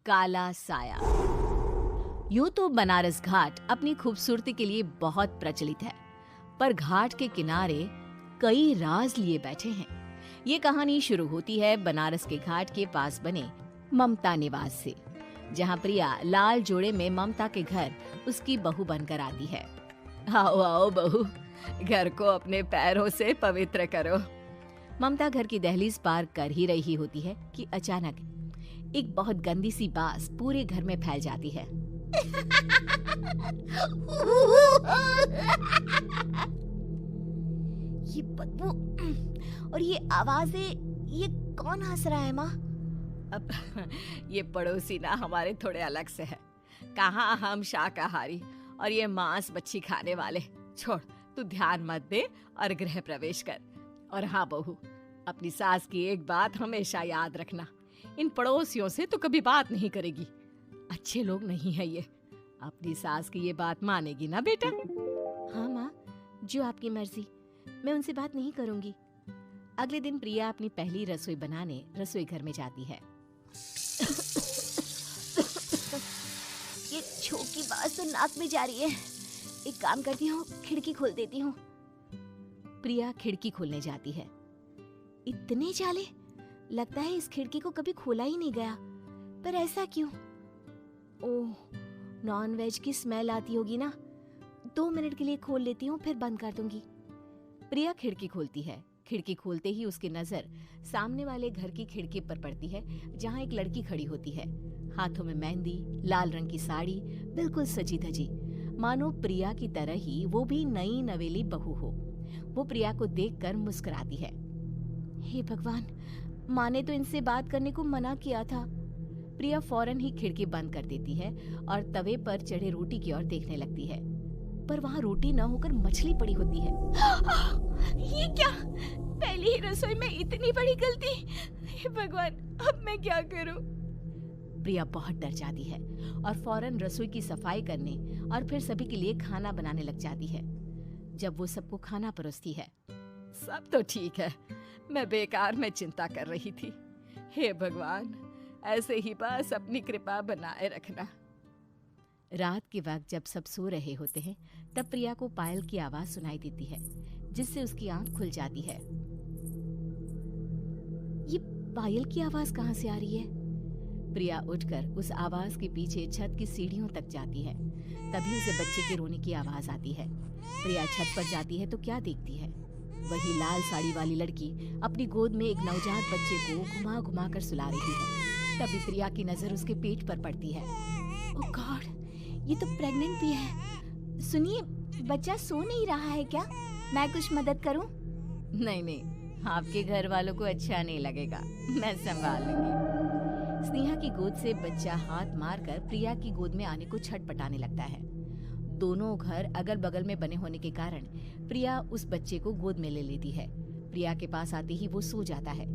काला साया। यूं तो बनारस घाट अपनी खूबसूरती के लिए बहुत प्रचलित है, पर घाट के किनारे कई राज लिए बैठे हैं। ये कहानी शुरू होती है बनारस के घाट के पास बने ममता निवास से, जहां प्रिया लाल जोड़े में ममता के घर उसकी बहू बनकर आती है। आओ आओ बहू, घर को अपने पैरों से पवित्र करो। ममता घर की दहलीज पार कर ही रही होती है कि अचानक एक बहुत गंदी सी बास पूरे घर में फैल जाती है। ये बदबू और ये आवाजें, ये कौन हंस रहा है माँ? अब ये पड़ोसी ना हमारे थोड़े अलग से है। कहाँ हम शाकाहारी और ये मांस मच्छी खाने वाले। छोड़, तू ध्यान मत दे और गृह प्रवेश कर। और हाँ बहू, अपनी सास की एक बात हमेशा याद रखना, इन पड़ोसियों से तो कभी बात नहीं करेगी। अच्छे लोग नहीं है ये। अपनी सास की ये बात मानेगी ना बेटा? हाँ माँ, जो आपकी मर्जी, मैं उनसे बात नहीं करूंगी। अगले दिन प्रिया अपनी पहली रसोई बनाने रसोई घर में जाती है। ये छोकी बात तो नाक में जा रही है। एक काम करती हूँ, खिड़की खोल देती हूँ। प्रिया खिड़की खोलने जाती है। इतने जाले, लगता है इस खिड़की को कभी खोला ही नहीं गया। पर ऐसा क्यों? ओह, नॉन वेज की स्मेल आती होगी ना। 2 मिनट के लिए खोल लेती हूँ, फिर बंद कर दूंगी। प्रिया खिड़की खोलती है। खिड़की खोलते ही उसकी नजर सामने वाले घर की खिड़की पर पड़ती है, जहाँ एक लड़की खड़ी होती है। हाथों में मेहंदी, लाल रंग की साड़ी, बिल्कुल सजी धजी, मानो प्रिया की तरह ही वो भी नई नवेली बहू हो। वो प्रिया को देखकर मुस्कुराती है। हे भगवान, माँ ने तो इनसे बात करने को मना किया था। प्रिया फौरन ही खिड़की बंद कर देती है और तवे पर चढ़े रोटी की ओर देखने लगती है, पर वहाँ रोटी न होकर मछली पड़ी होती है। ये क्या? पहली ही रसोई में इतनी बड़ी गलती! हे भगवान, अब मैं क्या करूं? प्रिया बहुत डर जाती है और फौरन रसोई की सफाई करने और फिर सभी के लिए खाना बनाने लग जाती है। जब वो सबको खाना परोसती है, सब तो ठीक है, मैं बेकार में चिंता कर रही थी। हे भगवान, ऐसे ही बस अपनी कृपा बनाए रखना। रात के वक्त जब सब सो रहे होते हैं, तब प्रिया को पायल की आवाज सुनाई देती है, जिससे उसकी आंख खुल जाती है। ये पायल की आवाज कहाँ से आ रही है? प्रिया उठकर उस आवाज के पीछे छत की सीढ़ियों तक जाती है। तभी उसे बच्चे के रोने की आवाज आती है। प्रिया छत पर जाती है तो क्या देखती है? वही लाल साड़ी वाली लड़की अपनी गोद में एक नवजात बच्चे को घुमा घुमा कर सुला रही है। तभी प्रिया की नजर उसके पेट पर पड़ती है। ओह गॉड, ये तो प्रेग्नेंट भी है। सुनिए, बच्चा सो नहीं रहा है क्या? मैं कुछ मदद करूं? नहीं नहीं, आपके घर वालों को अच्छा नहीं लगेगा, मैं संभाल लूंगी। स्नेहा की गोद से बच्चा हाथ मारकर प्रिया की गोद में आने को छटपटाने लगता है। दोनों घर अगल बगल में बने होने के कारण प्रिया उस बच्चे को गोद में ले लेती है। प्रिया के पास आते ही वो सो जाता है।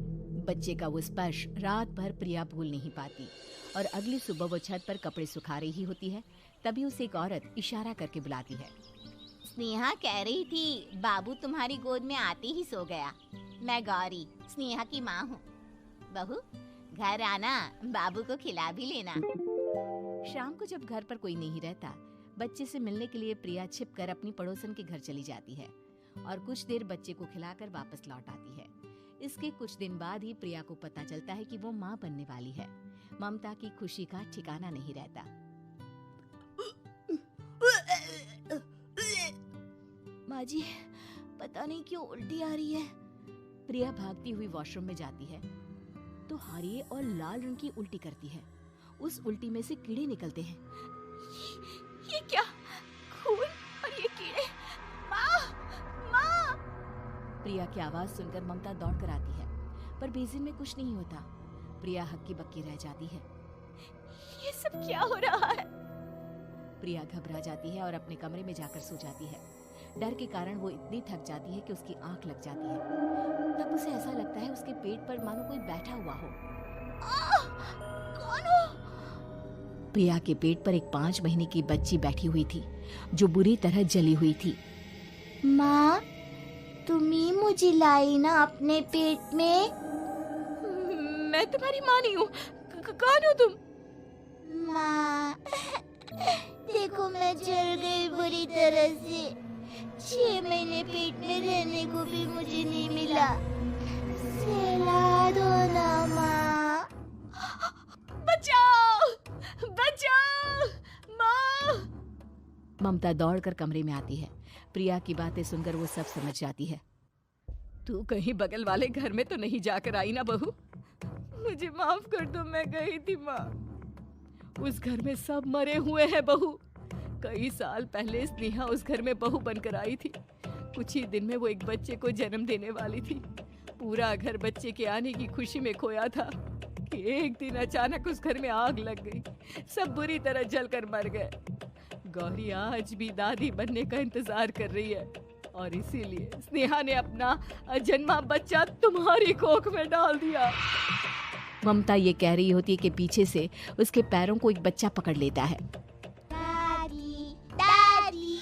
बच्चे का वो स्पर्श रात भर प्रिया भूल नहीं पाती और अगली सुबह वो छत पर कपड़े सुखा रही होती है। तभी उसे एक औरत इशारा करके बुलाती है। स्नेहा कह रही थी बाबू तुम्हारी गोद में आते ही सो गया। मैं गौरी, स्नेहा की माँ हूँ। बहू, घर आना, बाबू को खिला भी लेना। शाम को जब घर पर कोई नहीं रहता, बच्चे से मिलने के लिए प्रिया छिपकर अपनी पड़ोसन के घर चली जाती है और कुछ देर बच्चे को खिलाकर वापस लौट आती है। इसके कुछ दिन बाद ही प्रिया को पता चलता है कि वो माँ बनने वाली है। ममता की खुशी का ठिकाना नहीं रहता। माँ जी, पता नहीं क्यों उल्टी आ रही है। प्रिया भागती हुई वॉशरूम में जाती है तो हरे और लाल रंग की उल्टी करती है। उस उल्टी में से कीड़े निकलते हैं। ये क्या? खून और ये कीड़े! माँ! माँ! प्रिया की आवाज सुनकर ममता दौड़ कर आती है, पर बेसिन में कुछ नहीं होता। प्रिया हक्की बक्की रह जाती है। ये सब क्या हो रहा है? प्रिया घबरा जाती है और अपने कमरे में जाकर सो जाती है। डर के कारण वो इतनी थक जाती है कि उसकी आंख लग जाती है। तब उसे ऐसा लगता है उसके पेट पर मानो कोई बैठा हुआ हो। कौन हो? प्रिया के पेट पर एक 5 महीने की बच्ची बैठी हुई थी, जो बुरी तरह जली हुई थी। माँ, तुम ही मुझे लाई ना अपने पेट में? मैं तुम्हारी माँ नहीं हूँ। कौन हो तुम? माँ, देखो मैं जल गई बुरी तरह से। 6 महीने पेट में रहने को भी मुझे नहीं मिला। सहला दो ना माँ। बचाओ, बचाओ, माँ। ममता दौड़कर कमरे में आती है। प्रिया की बातें सुनकर वो सब समझ जाती है। तू कहीं बगल वाले घर में तो नहीं जाकर आई ना बहू? मुझे माफ कर दो, मैं गई थी माँ। उस घर में सब मरे हुए हैं बहू। कई साल पहले स्नेहा उस घर में बहू बनकर आई थी। कुछ ही दिन में वो एक बच्चे को जन्म देने वाली थी। पूरा घर बच्चे के आने की खुशी में खोया था कि एक दिन अचानक उस घर में आग लग गई। सब बुरी तरह जलकर मर गए। गौरी आज भी दादी बनने का इंतजार कर रही है और इसीलिए स्नेहा ने अपना अजन्मा बच्चा तुम्हारी कोख में डाल दिया। ममता ये कह रही होती है कि पीछे से उसके पैरों को एक बच्चा पकड़ लेता है। दादी, दादी।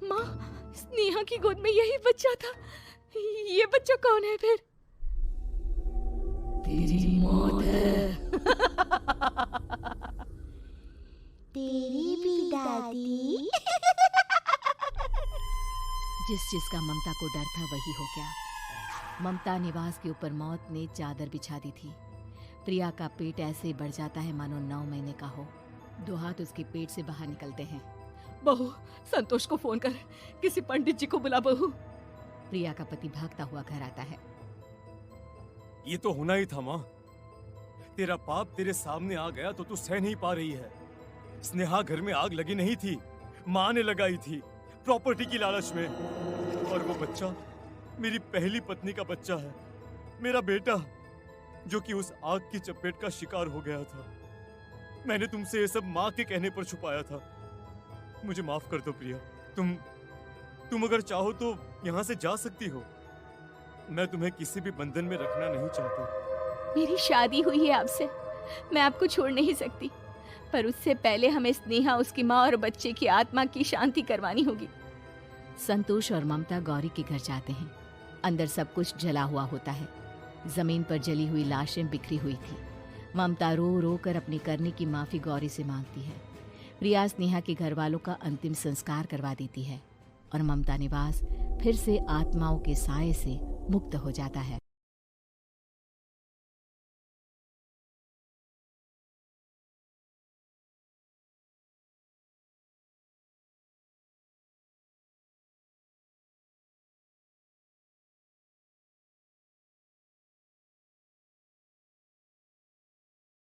माँ, स्नेहा की गोद में यही बच्चा था। ये बच्चा कौन है फिर? तेरी मौत है। तेरी भी दादी। जिस जिसका ममता को डर था वही हो गया। ममता निवास के ऊपर मौत ने चादर बिछा दी थी। प्रिया का पेट ऐसे बढ़ जाता है मानो 9 महीने का हो। 2 हाथ उसके पेट से बाहर निकलते हैं। बहू, संतोष को फोन कर, किसी पंडित जी को बुला बहू। प्रिया का पति भागता हुआ घर आता है। ये तो होना ही था माँ। तेरा पाप तेरे सामने आ गया तो तू सह नहीं पा रही है। स्नेहा घर में आग लगी नहीं थी, माँ ने लगाई थी प्रॉपर्टी की लालच में। और वो बच्चा मेरी पहली पत्नी का बच्चा है, मेरा बेटा, जो कि उस आग की चपेट का शिकार हो गया था। मैंने तुमसे ये सब माँ के कहने पर छुपाया था। मुझे माफ कर दो प्रिया। तुम अगर चाहो तो यहाँ से जा सकती हो। मैं तुम्हें किसी भी बंधन में रखना नहीं चाहता। मेरी शादी हुई है आपसे, मैं आपको छोड़ नहीं सकती, पर उससे पहले हमें स्नेहा, उसकी माँ और बच्चे की आत्मा की शांति करवानी होगी। संतोष और ममता गौरी के घर जाते हैं। अंदर सब कुछ जला हुआ होता है। जमीन पर जली हुई लाशें बिखरी हुई थी। ममता रो रो कर अपने करने की माफी गौरी से मांगती है। प्रिया स्नेहा के घर वालों का अंतिम संस्कार करवा देती है और ममता निवास फिर से आत्माओं के साए से मुक्त हो जाता है।